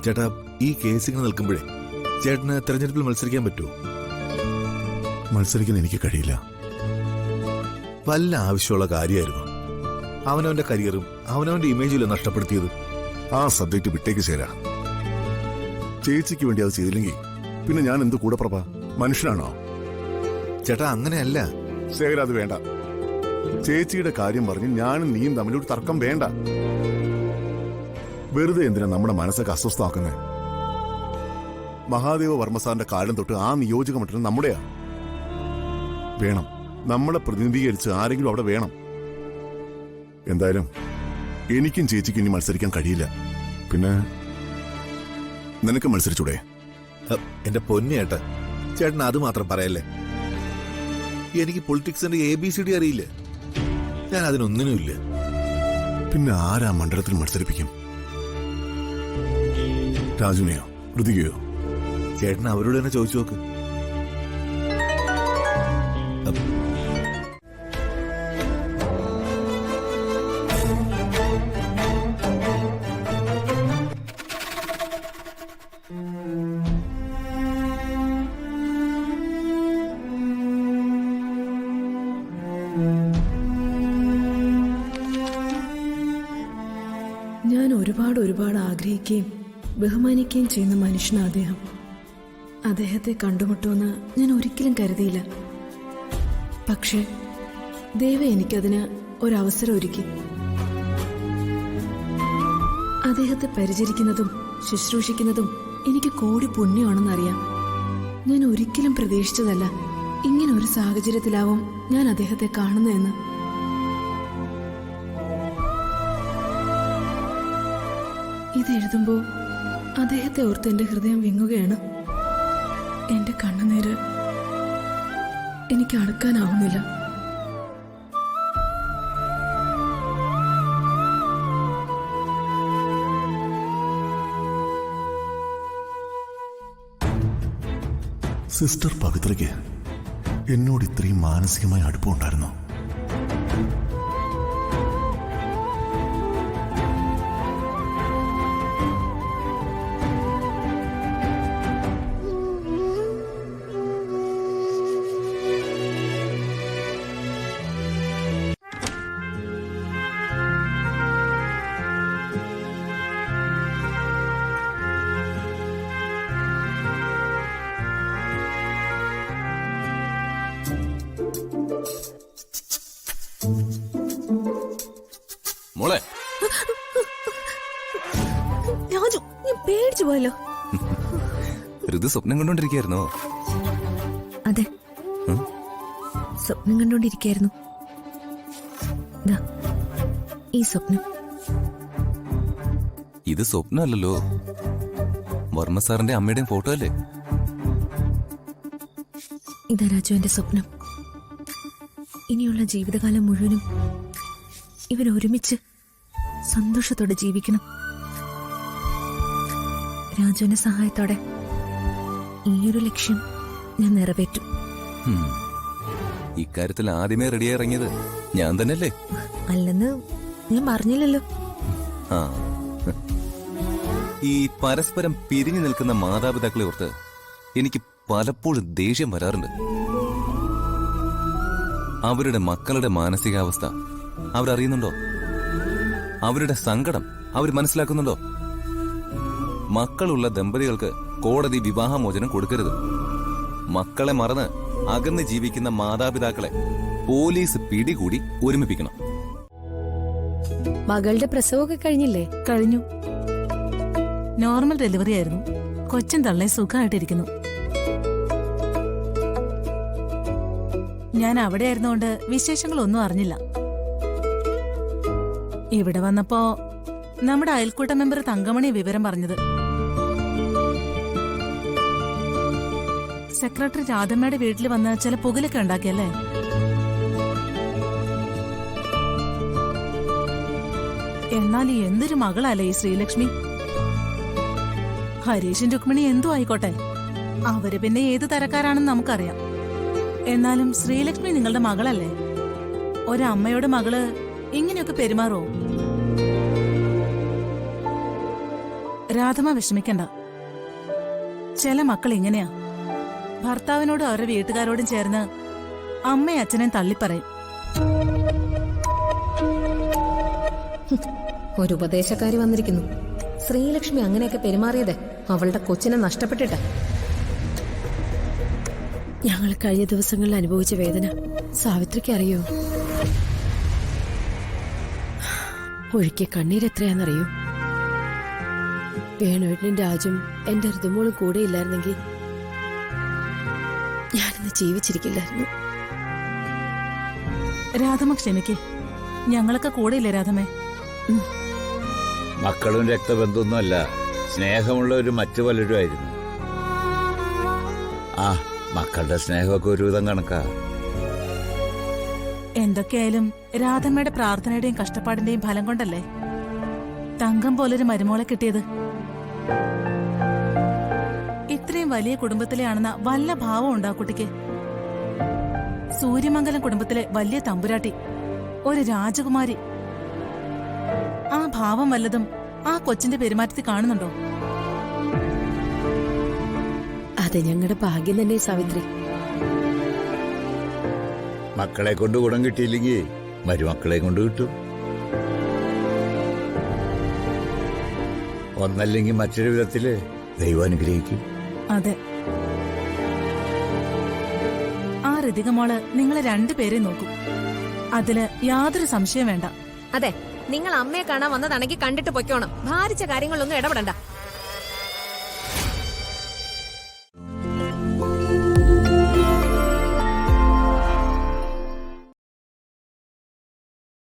ചേട്ടാ, ഈ കേസിങ്ങനെ നിൽക്കുമ്പോഴേ ചേട്ടന് തെരഞ്ഞെടുപ്പിൽ മത്സരിക്കാൻ പറ്റുമോ? മത്സരിക്കാൻ എനിക്ക് കഴിയില്ല. വല്ല ആവശ്യമുള്ള കാര്യമായിരുന്നു അവനവന്റെ കരിയറും അവനവന്റെ ഇമേജിലും നഷ്ടപ്പെടുത്തിയത്? ആ സബ്ജക്ട് വിട്ടേക്ക് ചേരാ. ചേച്ചിക്ക് വേണ്ടി അത് ചെയ്തില്ലെങ്കിൽ പിന്നെ ഞാൻ എന്ത് കൂടെ പ്രഭ മനുഷ്യനാണോ? ചേട്ടാ, അങ്ങനെയല്ല. ശേഖര, അത് വേണ്ട. ചേച്ചിയുടെ കാര്യം പറഞ്ഞ് ഞാനും നീയും തമ്മിലൊരു തർക്കം വേണ്ട. വെറുതെ എന്തിനാ നമ്മുടെ മനസ്സൊക്കെ അസ്വസ്ഥമാക്കുന്നത്? മഹാദേവ വർമ്മ സാറിന്റെ കാലം തൊട്ട് ആ നിയോജക മണ്ഡലം നമ്മുടെയാ. വേണം, നമ്മളെ പ്രതിനിധീകരിച്ച് ആരെങ്കിലും അവിടെ വേണം. എന്തായാലും എനിക്കും ചേച്ചിക്കും ഇനി മത്സരിക്കാൻ കഴിയില്ല. പിന്നെ നിനക്ക് മത്സരിച്ചൂടെ? എന്റെ പൊന്നു ചേട്ടാ, ചേട്ടൻ അത് മാത്രം പറയല്ലേ. എനിക്ക് പൊളിറ്റിക്സിന്റെ ABCD അറിയില്ല. ഞാൻ അതിനൊന്നിനുമില്ല. പിന്നെ ആരാ മണ്ഡലത്തിൽ മത്സരിപ്പിക്കും? രാജുനെയോ ഋതികയോ? ചേട്ടൻ അവരോട് തന്നെ ചോദിച്ചു നോക്ക്. ഞാൻ ഒരുപാട് ആഗ്രഹിക്കുകയും ബഹുമാനിക്കുകയും ചെയ്യുന്ന മനുഷ്യനാണ് അദ്ദേഹം. അദ്ദേഹത്തെ കണ്ടുമുട്ടുമെന്ന് ഞാൻ ഒരിക്കലും കരുതിയില്ല. പക്ഷേ ദൈവം എനിക്കതിന് ഒരവസരം ഒരുക്കി. അദ്ദേഹത്തെ പരിചരിക്കുന്നതും ശുശ്രൂഷിക്കുന്നതും എനിക്ക് കോടി പുണ്യമാണെന്നറിയാം. ഞാൻ ഒരിക്കലും പ്രതീക്ഷിച്ചതല്ല ഇങ്ങനെ ഒരു സാഹചര്യത്തിലാവും ഞാൻ അദ്ദേഹത്തെ കാണുന്നതെന്ന്. ഇതെഴുതുമ്പോ അദ്ദേഹത്തെ ഓർത്ത് എന്റെ ഹൃദയം വിങ്ങുകയാണ്. എന്റെ കണ്ണുനീര് എനിക്ക് അടക്കാനാവുന്നില്ല. സിസ്റ്റർ പവിത്രയ്ക്ക് എന്നോട് ഇത്രയും മാനസികമായ അടുപ്പമുണ്ടായിരുന്നോ? മോളെ, രാജു, ഞാൻ പേടിച്ചു പോയല്ലോ. ഋതു സ്വപ്നം കണ്ടോണ്ടിരിക്കായിരുന്നോ? അതെ, സ്വപ്നം കണ്ടോണ്ടിരിക്കായിരുന്നു. ഈ സ്വപ്നം. ഇത് സ്വപ്നമല്ലല്ലോ, വർമ്മ സാറിന്റെ അമ്മയുടെയും ഫോട്ടോ അല്ലേ? ഇതാ രാജു, എന്റെ സ്വപ്നം. ഇനിയുള്ള ജീവിതകാലം മുഴുവനും ഇവരൊരുമിച്ച് സന്തോഷത്തോടെ ജീവിക്കണം. രാജുവിന്റെ സഹായത്തോടെ ഈയൊരു ലക്ഷ്യം ഞാൻ നിറവേറ്റും. ഇക്കാര്യത്തിൽ ആദ്യമേ റെഡിയായി ഇറങ്ങിയത് ഞാൻ തന്നെയല്ലേ? അല്ലെന്ന് ഞാൻ പറഞ്ഞില്ലല്ലോ. ആ, ഈ പരസ്പരം പിരിഞ്ഞു നിൽക്കുന്ന മാതാപിതാക്കളെ ഓർത്ത് എനിക്ക് പലപ്പോഴും ദേഷ്യം വരാറുണ്ട്. അവരുടെ മക്കളുടെ മാനസികാവസ്ഥ അവരറിയുന്നുണ്ടോ? അവരുടെ സങ്കടം അവർ മനസ്സിലാക്കുന്നുണ്ടോ? മക്കളുള്ള ദമ്പതികൾക്ക് കോടതി വിവാഹമോചനം കൊടുക്കരുത്. മക്കളെ മറന്ന് അകന്ന് ജീവിക്കുന്ന മാതാപിതാക്കളെ പോലീസ് പിടികൂടി ഒരുമിപ്പിക്കണം. മകളുടെ പ്രസവമൊക്കെ കഴിഞ്ഞില്ലേ? കഴിഞ്ഞു. നോർമൽ ഡെലിവറി ആയിരുന്നു. കൊച്ചൻ തള്ളെ സുഖമായിട്ടിരിക്കുന്നു. ഞാൻ അവിടെ ആയിരുന്നോണ്ട് വിശേഷങ്ങളൊന്നും അറിഞ്ഞില്ല. ഇവിടെ വന്നപ്പോ നമ്മുടെ അയൽക്കൂട്ട മെമ്പർ തങ്കമണി വിവരം പറഞ്ഞത്. സെക്രട്ടറി രാധമ്മയുടെ വീട്ടിൽ വന്ന് ചില പുകലൊക്കെ ഉണ്ടാക്കിയല്ലേ? എന്നാൽ എന്തൊരു മകളല്ലേ ഈ ശ്രീലക്ഷ്മി. ഹരീഷും രുക്മിണി എന്തോ ആയിക്കോട്ടെ, അവര് പിന്നെ ഏത് തരക്കാരാണെന്ന് നമുക്കറിയാം. എന്നാലും ശ്രീലക്ഷ്മി നിങ്ങളുടെ മകളല്ലേ? ഒരമ്മയുടെ മകള് ഇങ്ങനെയൊക്കെ പെരുമാറോ? രാധമ്മ വിഷമിക്കണ്ട. ചില മക്കൾ ഇങ്ങനെയാ, ഭർത്താവിനോടും അവരുടെ വീട്ടുകാരോടും ചേർന്ന് അമ്മയും അച്ഛനെയും തള്ളിപ്പറയും. ഒരു ഉപദേശക്കാരി വന്നിരിക്കുന്നു. ശ്രീലക്ഷ്മി അങ്ങനെയൊക്കെ പെരുമാറിയത് അവളുടെ കൊച്ചിനെ നഷ്ടപ്പെട്ടിട്ട. ഞങ്ങൾ കഴിഞ്ഞ ദിവസങ്ങളിൽ അനുഭവിച്ച വേദന സാവിത്രിക്ക് അറിയോ? ഒഴുക്കിയ കണ്ണീരെത്രയാണെന്നറിയോ? വേണുവേട്ടനും രാജും എന്റെ ഋതുമോളും കൂടെ ഇല്ലായിരുന്നെങ്കിൽ ഞാനിന്ന് ജീവിച്ചിരിക്കില്ലായിരുന്നു. രാധമ്മ ക്ഷമിക്കേ, ഞങ്ങളൊക്കെ കൂടെയില്ലേ രാധമ്മേ? മക്കളും രക്തബന്ധമൊന്നുമല്ല, സ്നേഹമുള്ളവരും മറ്റു പലരുമായിരുന്നു. ആ മക്കളുടെ സ്നേഹമൊക്കെ ഒരുവിധം കണക്കാ. എന്തൊക്കെയായാലും രാധമ്മയുടെ പ്രാർത്ഥനയുടെയും കഷ്ടപ്പാടിന്റെയും ഫലം കൊണ്ടല്ലേ തങ്കം പോലൊരു മരുമോളെ കിട്ടിയത്. ഇത്രയും വലിയ കുടുംബത്തിലെയാണെന്ന വല്ല ഭാവം ഉണ്ടാ കുട്ടിക്ക്. സൂര്യമംഗലം കുടുംബത്തിലെ വലിയ തമ്പുരാട്ടി, ഒരു രാജകുമാരി. ആ ഭാവം വല്ലതും ആ കൊച്ചിന്റെ പെരുമാറ്റത്തിൽ കാണുന്നുണ്ടോ? അത് ഞങ്ങളുടെ ഭാഗ്യം തന്നെ സാവിത്രി. മക്കളെ കൊണ്ട് ഗുണം കിട്ടിയില്ലെങ്കിൽ മരുമക്കളെ കൊണ്ട് കിട്ടും. ഒന്നല്ലെങ്കിൽ മറ്റൊരു വിധത്തില് ദൈവം അനുഗ്രഹിക്കും. അതെ, ആ ഋതികമോള് നിങ്ങളെ രണ്ടുപേരെ നോക്കും, അതില് യാതൊരു സംശയം വേണ്ട. അതെ, നിങ്ങൾ അമ്മയെ കാണാൻ വന്നതാണെങ്കിൽ കണ്ടിട്ട് പൊയ്ക്കോണം. ഭാരിച്ച കാര്യങ്ങളിലൊന്നും ഇടപെടണ്ട.